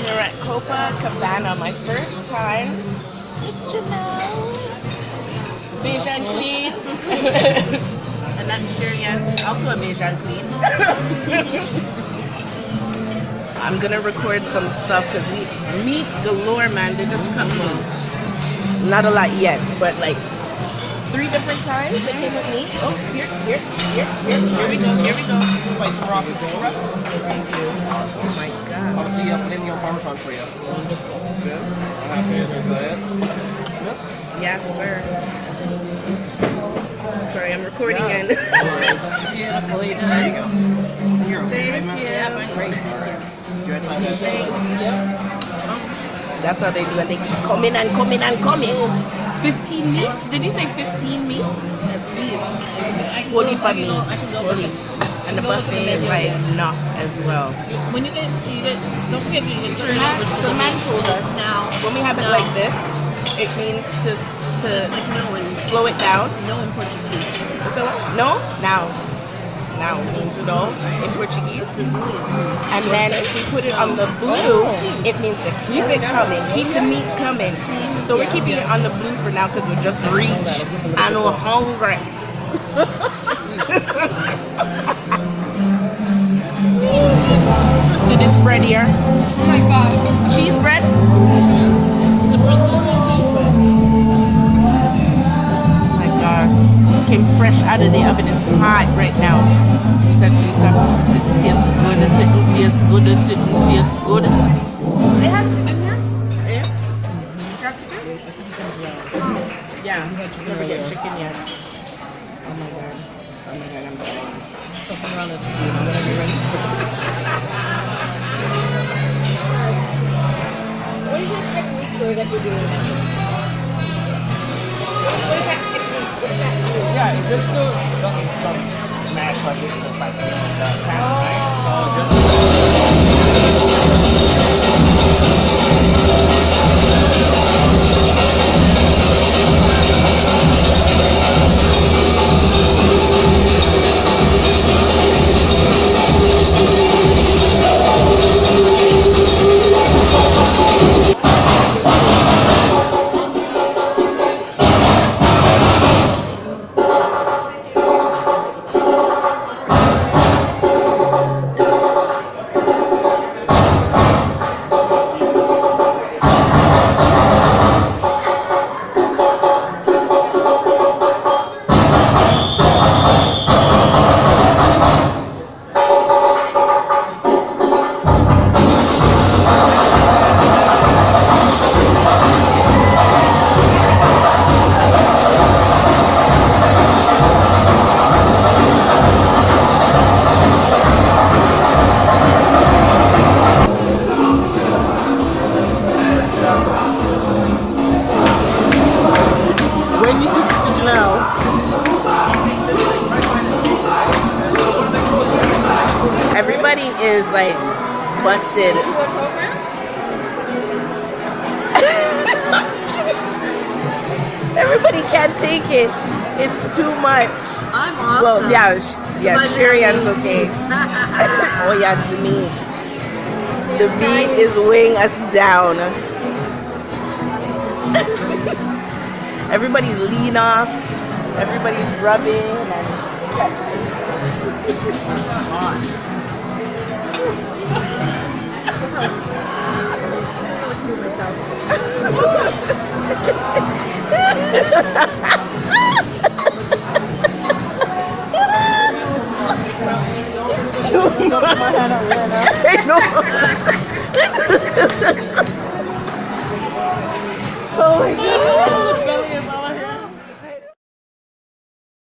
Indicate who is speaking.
Speaker 1: We're at Copacabana, my first time. It's Janelle. Beijing Queen. And that's Shirian, also a Beijing Queen. I'm gonna record some stuff because we meet galore, man. They just cut me. Not a lot yet, but like 3 different times they came with me. Oh, here we go.
Speaker 2: Spicy Moroccan Joe Rest.
Speaker 1: Thank you. Oh my god.
Speaker 2: I'll see flamingo parmesan for you.
Speaker 1: Wonderful.
Speaker 2: Good. I'm happy to go ahead. Yes?
Speaker 1: Yes, sir. Sorry, I'm recording and
Speaker 2: Beautiful. There you go. You're okay,
Speaker 1: thank
Speaker 2: right,
Speaker 1: you. Great.
Speaker 2: You're at
Speaker 1: Thanks. Yep. That's how they do it. They keep coming and coming and coming. 15 meats? Did you say 15 meats?
Speaker 3: At least.
Speaker 1: Holy for meats. Holy. And the buffet is like enough as well.
Speaker 3: When you guys, don't forget you can turn it over.
Speaker 1: So the man told us
Speaker 3: now.
Speaker 1: when we have it like this, it means to
Speaker 3: It's like no in
Speaker 1: slow it down.
Speaker 3: no in Portuguese.
Speaker 1: So no? Now. Now means no in Portuguese. And then if we put it on the blue, it means to keep it coming, keep the meat coming. So we're keeping it on the blue for now because we're just reached and we're hungry. See this bread here?
Speaker 3: Oh my god.
Speaker 1: Cheese bread?
Speaker 3: The Brazilian cheese bread.
Speaker 1: Oh my god. Came fresh out of the oven. It's hot right now. Essentially, something to sit and taste good, to sit and taste good, to sit and taste good.
Speaker 3: They have in here?
Speaker 1: Yeah.
Speaker 3: Crab chicken?
Speaker 1: Yeah. Never get chicken yet. Oh my god. Oh my god, I'm dying.
Speaker 3: Something around this food. Whenever you're ready. What is your technique though that you're doing? What is that technique? What is that doing?
Speaker 2: Yeah, it's just to smash like this with like the fat, right? So
Speaker 1: When you see Janelle, everybody is like busted. Everybody can't take it. It's too much.
Speaker 3: I'm awesome.
Speaker 1: Well, yeah, Shirian's okay.
Speaker 3: Meats.
Speaker 1: Oh yeah, it's the meat. The meat is weighing us down. Everybody's lean off. Everybody's rubbing and Oh my god.